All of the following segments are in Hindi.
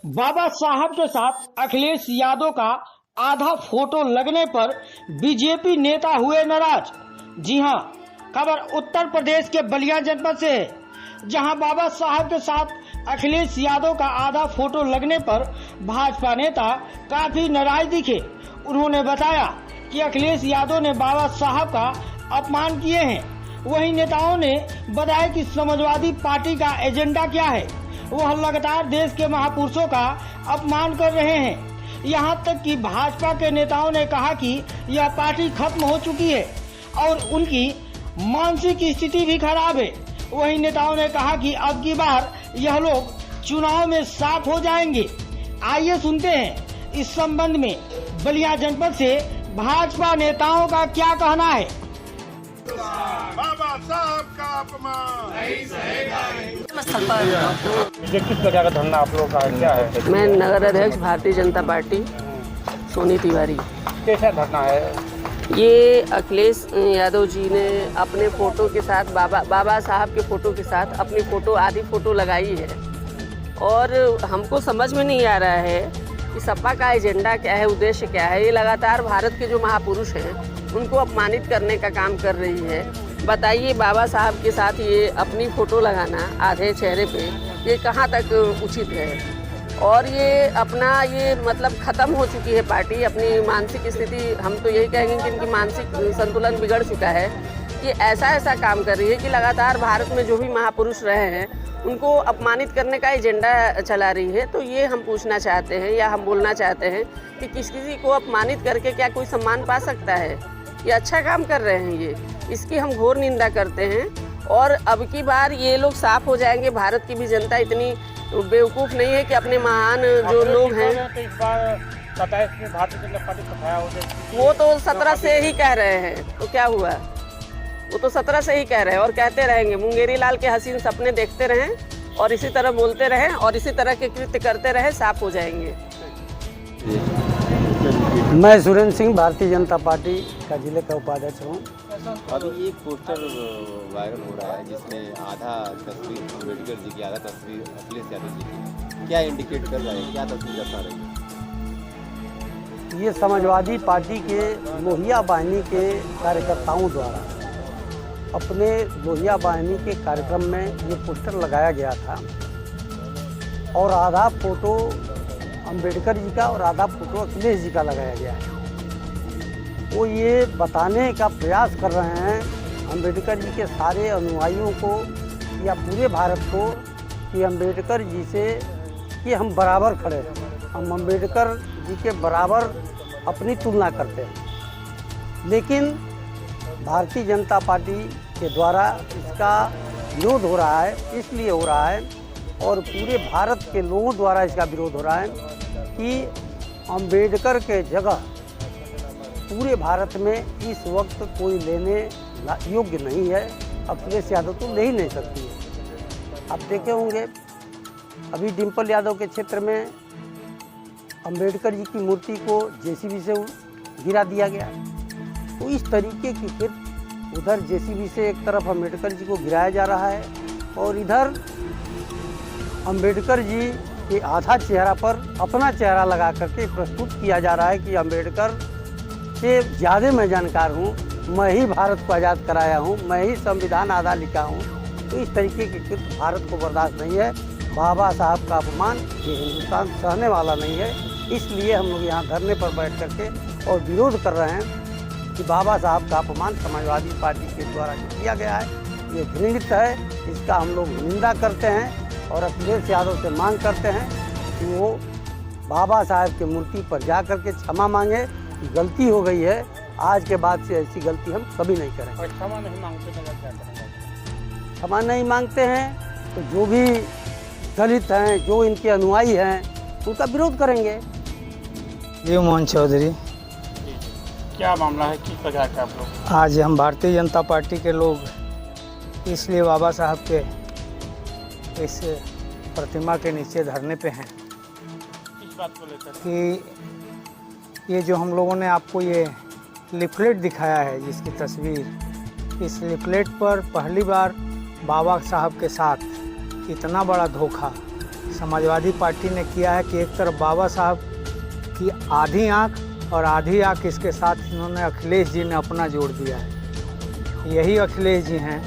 बाबा साहब के साथ अखिलेश यादव का आधा फोटो लगने पर बीजेपी नेता हुए नाराज। जी हां, खबर उत्तर प्रदेश के बलिया जनपद से है, जहां बाबा साहब के साथ अखिलेश यादव का आधा फोटो लगने पर भाजपा नेता काफी नाराज दिखे। उन्होंने बताया कि अखिलेश यादव ने बाबा साहब का अपमान किए हैं। वहीं नेताओं ने बताया कि समाजवादी पार्टी का एजेंडा क्या है, वह लगातार देश के महापुरुषों का अपमान कर रहे हैं। यहां तक कि भाजपा के नेताओं ने कहा कि यह पार्टी खत्म हो चुकी है और उनकी मानसिक स्थिति भी खराब है। वहीं नेताओं ने कहा कि अब की बार यह लोग चुनाव में साफ हो जाएंगे। आइए सुनते हैं इस संबंध में बलिया जनपद से भाजपा नेताओं का क्या कहना है। बाबा साहब का अपमान नहीं सहेगा। ये किस प्रकार का धरना आप लोगों का क्या है? मैं नगर अध्यक्ष भारतीय जनता पार्टी सोनी तिवारी। कैसा धरना है? ये अखिलेश यादव जी ने अपने फोटो के साथ बाबा साहब के फोटो के साथ अपनी फोटो आधी फोटो लगाई है और हमको समझ में नहीं आ रहा है कि सपा का एजेंडा क्या है, उद्देश्य क्या है। ये लगातार भारत के जो महापुरुष हैं उनको अपमानित करने का काम कर रही है। बताइए, बाबा साहब के साथ ये अपनी फ़ोटो लगाना आधे चेहरे पे, ये कहाँ तक उचित है? और ये अपना ये मतलब ख़त्म हो चुकी है पार्टी। अपनी मानसिक स्थिति, हम तो यही कहेंगे कि इनकी मानसिक संतुलन बिगड़ चुका है कि ऐसा काम कर रही है कि लगातार भारत में जो भी महापुरुष रहे हैं उनको अपमानित करने का एजेंडा चला रही है। तो ये हम पूछना चाहते हैं या हम बोलना चाहते हैं कि किसी को अपमानित करके क्या कोई सम्मान पा सकता है? ये अच्छा काम कर रहे हैं, इसकी हम घोर निंदा करते हैं। और अब की बार ये लोग साफ हो जाएंगे। भारत की भी जनता इतनी बेवकूफ़ नहीं है कि अपने महान जो लोग हैं, वो तो 17 से ही कह रहे हैं। तो क्या हुआ? वो तो 17 से ही कह रहे हैं और कहते रहेंगे। मुंगेरी लाल के हसीन सपने देखते रहें और इसी तरह बोलते रहें और इसी तरह के कृत्य करते रहें, साफ हो जाएंगे। मैं सुरेंद्र सिंह भारतीय जनता पार्टी का जिले का उपाध्यक्ष हूँ। अभी एक पोस्टर वायरल हो रहा है जिसमें आधा तस्वीर अम्बेडकर जी की, आधा तस्वीर अखिलेश यादव जी की। क्या इंडिकेट कर रहा है, क्या तस्वीर दर्शा रही है? ये समाजवादी पार्टी के लोहिया वाहिनी के कार्यकर्ताओं द्वारा अपने लोहिया वाहिनी के कार्यक्रम में ये पोस्टर लगाया गया था और आधा फोटो अम्बेडकर जी का और आधा फोटो अखिलेश जी का लगाया गया है। वो ये बताने का प्रयास कर रहे हैं अम्बेडकर जी के सारे अनुयायियों को या पूरे भारत को कि अम्बेडकर जी से कि हम बराबर खड़े हैं, हम अम्बेडकर जी के बराबर अपनी तुलना करते हैं। लेकिन भारतीय जनता पार्टी के द्वारा इसका विरोध हो रहा है। इसलिए हो रहा है और पूरे भारत के लोगों द्वारा इसका विरोध हो रहा है कि अम्बेडकर के जगह पूरे भारत में इस वक्त कोई लेने योग्य नहीं है। अखिलेश यादव तो ले ही नहीं सकती है। आप देखे होंगे अभी डिम्पल यादव के क्षेत्र में अम्बेडकर जी की मूर्ति को जेसीबी से गिरा दिया गया। तो इस तरीके की फिर उधर जेसीबी से एक तरफ अम्बेडकर जी को गिराया जा रहा है और इधर अम्बेडकर जी के आधा चेहरा पर अपना चेहरा लगा करके प्रस्तुत किया जा रहा है कि अम्बेडकर से ज़्यादा मैं जानकार हूँ, मैं ही भारत को आज़ाद कराया हूँ, मैं ही संविधान आधा लिखा हूँ। तो इस तरीके के कृत्य भारत को बर्दाश्त नहीं है। बाबा साहब का अपमान ये हिंदुस्तान सहने वाला नहीं है। इसलिए हम लोग यहाँ धरने पर बैठ करके और विरोध कर रहे हैं कि बाबा साहब का अपमान समाजवादी पार्टी के द्वारा जो किया गया है ये घृणित है। इसका हम लोग निंदा करते हैं और अखिलेश यादव से मांग करते हैं कि वो बाबा साहब की मूर्ति पर जा करके क्षमा मांगे। गलती हो गई है, आज के बाद से ऐसी गलती हम कभी नहीं करेंगे। क्षमा नहीं मांगते तो क्या करेंगे? क्षमा नहीं मांगते हैं तो जो भी दलित हैं, जो इनके अनुयायी हैं, उनका विरोध करेंगे। जी मोहन चौधरी। क्या मामला है, किस प्रकार का आप लोग? आज हम भारतीय जनता पार्टी के लोग इसलिए बाबा साहब के इस प्रतिमा के नीचे धरने पे हैं किस बात को लेकर कि ये जो हम लोगों ने आपको ये लिफलेट दिखाया है जिसकी तस्वीर, इस लिफलेट पर पहली बार बाबा साहब के साथ इतना बड़ा धोखा समाजवादी पार्टी ने किया है कि एक तरफ बाबा साहब की आधी आंख और आधी आंख इसके साथ इन्होंने अखिलेश जी ने अपना जोड़ दिया है। यही अखिलेश जी हैं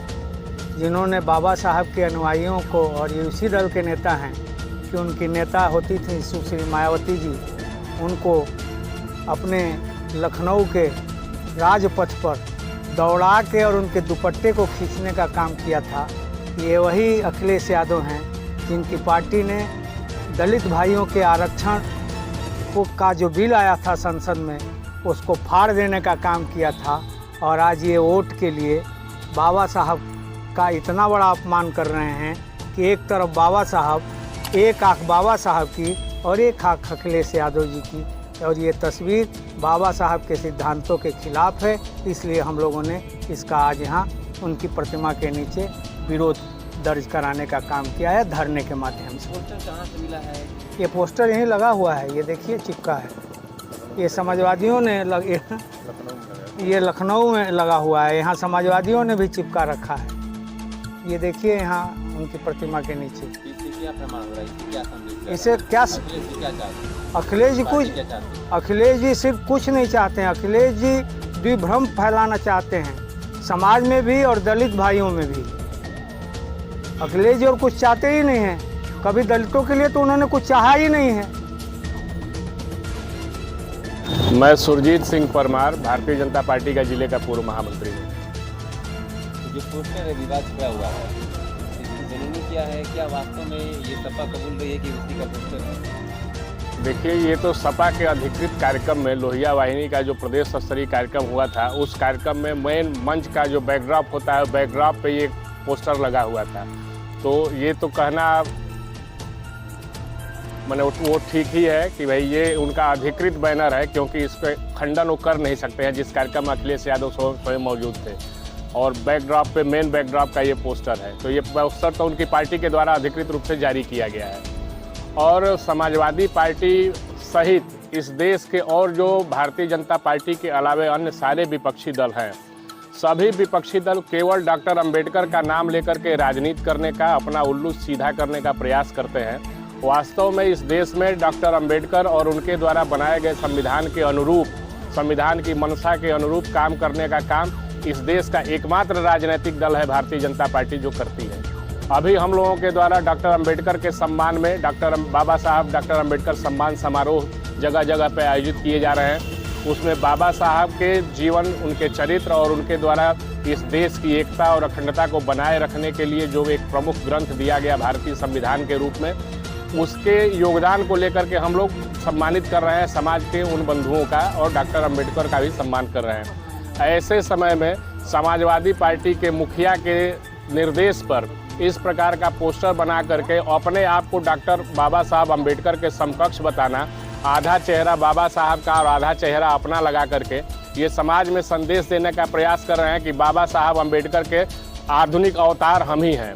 जिन्होंने बाबा साहब के अनुयायियों को, और ये उसी दल के नेता हैं कि उनकी नेता होती थी सुश्री मायावती जी, उनको अपने लखनऊ के राजपथ पर दौड़ा के और उनके दुपट्टे को खींचने का काम किया था। ये वही अखिलेश यादव हैं जिनकी पार्टी ने दलित भाइयों के आरक्षण का जो बिल आया था संसद में, उसको फाड़ देने का काम किया था। और आज ये वोट के लिए बाबा साहब का इतना बड़ा अपमान कर रहे हैं कि एक तरफ बाबा साहब, एक आँख बाबा साहब की और एक आँख अखिलेश यादव जी की, और ये तस्वीर बाबा साहब के सिद्धांतों के खिलाफ है। इसलिए हम लोगों ने इसका आज यहाँ उनकी प्रतिमा के नीचे विरोध दर्ज कराने का काम किया है धरने के माध्यम से। पोस्टर कहाँ से मिला है? ये पोस्टर यहीं लगा हुआ है, ये देखिए चिपका है। ये समाजवादियों ने ये लखनऊ में लगा हुआ है, यहाँ समाजवादियों ने भी चिपका रखा है। ये देखिए यहाँ उनकी प्रतिमा के नीचे। इससे क्या प्रमाण हो रहा है? इससे क्या संदेश? इसे क्या अखिलेश जी अखिलेश जी सिर्फ कुछ नहीं चाहते हैं। अखिलेश जी विभ्रम फैलाना चाहते हैं समाज में भी और दलित भाइयों में भी। अखिलेश जी और कुछ चाहते ही नहीं हैं। कभी दलितों के लिए तो उन्होंने कुछ चाहा ही नहीं है। मैं सुरजीत सिंह परमार, भारतीय जनता पार्टी का जिले का पूर्व महामंत्री हूँ। जो पोस्टर है विवाद छुड़ा हुआ है, इसकी जमीनी क्या है? क्या वास्तव में ये सपा कबूल रही है कि उसी का पोस्टर है? देखिए, ये तो सपा के अधिकृत कार्यक्रम में लोहिया वाहिनी का जो प्रदेश स्तरीय कार्यक्रम हुआ था, उस कार्यक्रम में मेन मंच का जो बैकड्रॉप होता है, बैकड्रॉप पे ये पोस्टर लगा हुआ था। तो ये तो कहना मैंने वो ठीक ही है कि भाई ये उनका अधिकृत बैनर है, क्योंकि इस पर खंडन वो कर नहीं सकते हैं जिस कार्यक्रम में अखिलेश यादव स्वयं मौजूद थे। और बैकड्रॉप पे मेन बैकड्रॉप का ये पोस्टर है, तो ये पोस्टर तो उनकी पार्टी के द्वारा अधिकृत रूप से जारी किया गया है। और समाजवादी पार्टी सहित इस देश के और जो भारतीय जनता पार्टी के अलावे अन्य सारे विपक्षी दल हैं, सभी विपक्षी दल केवल डॉक्टर अंबेडकर का नाम लेकर के राजनीति करने का, अपना उल्लू सीधा करने का प्रयास करते हैं। वास्तव में इस देश में डॉक्टर अंबेडकर और उनके द्वारा बनाए गए संविधान के अनुरूप, संविधान की मंशा के अनुरूप काम करने का काम इस देश का एकमात्र राजनीतिक दल है भारतीय जनता पार्टी जो करती है। अभी हम लोगों के द्वारा डॉक्टर अंबेडकर के सम्मान में बाबा साहब डॉक्टर अंबेडकर सम्मान समारोह जगह जगह पर आयोजित किए जा रहे हैं। उसमें बाबा साहब के जीवन, उनके चरित्र और उनके द्वारा इस देश की एकता और अखंडता को बनाए रखने के लिए जो एक प्रमुख ग्रंथ दिया गया भारतीय संविधान के रूप में, उसके योगदान को लेकर के हम लोग सम्मानित कर रहे हैं समाज के उन बंधुओं का, और डॉक्टर अंबेडकर का भी सम्मान कर रहे हैं। ऐसे समय में समाजवादी पार्टी के मुखिया के निर्देश पर इस प्रकार का पोस्टर बना करके अपने आप को डॉक्टर बाबा साहब अंबेडकर के समकक्ष बताना, आधा चेहरा बाबा साहब का और आधा चेहरा अपना लगा करके ये समाज में संदेश देने का प्रयास कर रहे हैं कि बाबा साहब अंबेडकर के आधुनिक अवतार हम ही हैं।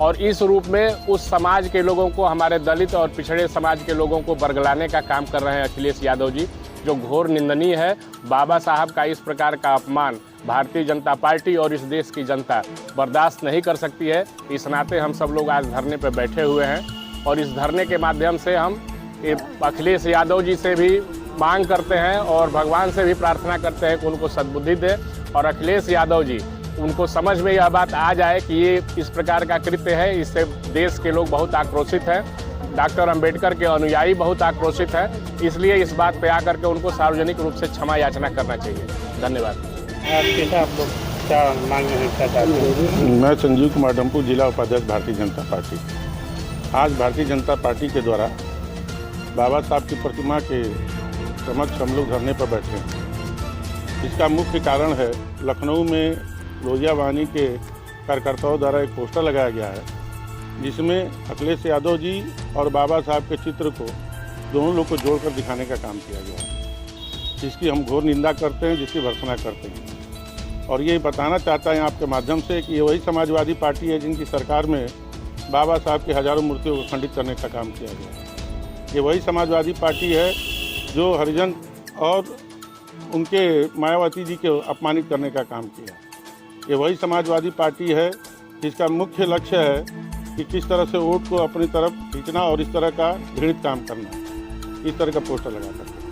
और इस रूप में उस समाज के लोगों को, हमारे दलित और पिछड़े समाज के लोगों को बरगलाने का काम कर रहे हैं अखिलेश यादव जी, जो घोर निंदनीय है। बाबा साहब का इस प्रकार का अपमान भारतीय जनता पार्टी और इस देश की जनता बर्दाश्त नहीं कर सकती है। इस नाते हम सब लोग आज धरने पर बैठे हुए हैं, और इस धरने के माध्यम से हम अखिलेश यादव जी से भी मांग करते हैं और भगवान से भी प्रार्थना करते हैं कि उनको सद्बुद्धि दे, और अखिलेश यादव जी उनको समझ में यह बात आ जाए कि ये इस प्रकार का कृत्य है, इससे देश के लोग बहुत आक्रोशित हैं, डॉक्टर अंबेडकर के अनुयायी बहुत आक्रोशित हैं। इसलिए इस बात पे आकर के उनको सार्वजनिक रूप से क्षमा याचना करना चाहिए। धन्यवाद। मैं संजीव कुमार डम्पू, जिला उपाध्यक्ष भारतीय जनता पार्टी। आज भारतीय जनता पार्टी के द्वारा बाबा साहब की प्रतिमा के समक्ष हम लोग धरने पर बैठे हैं। इसका मुख्य कारण है, लखनऊ में लोहिया वाहिनी के कार्यकर्ताओं द्वारा एक पोस्टर लगाया गया है, जिसमें अखिलेश यादव जी और बाबा साहब के चित्र को, दोनों लोग को जोड़कर दिखाने का काम किया गया है, जिसकी हम घोर निंदा करते हैं, जिसकी भर्त्सना करते हैं। और ये बताना चाहता है आपके माध्यम से कि ये वही समाजवादी पार्टी है जिनकी सरकार में बाबा साहब की हजारों मूर्तियों को खंडित करने का काम किया गया। ये वही समाजवादी पार्टी है जो हरिजन और उनके मायावती जी के अपमानित करने का काम किया। ये वही समाजवादी पार्टी है जिसका मुख्य लक्ष्य है कि किस तरह से वोट को अपनी तरफ खींचना और इस तरह का घृणित काम करना, इस तरह का पोस्टर लगा करके।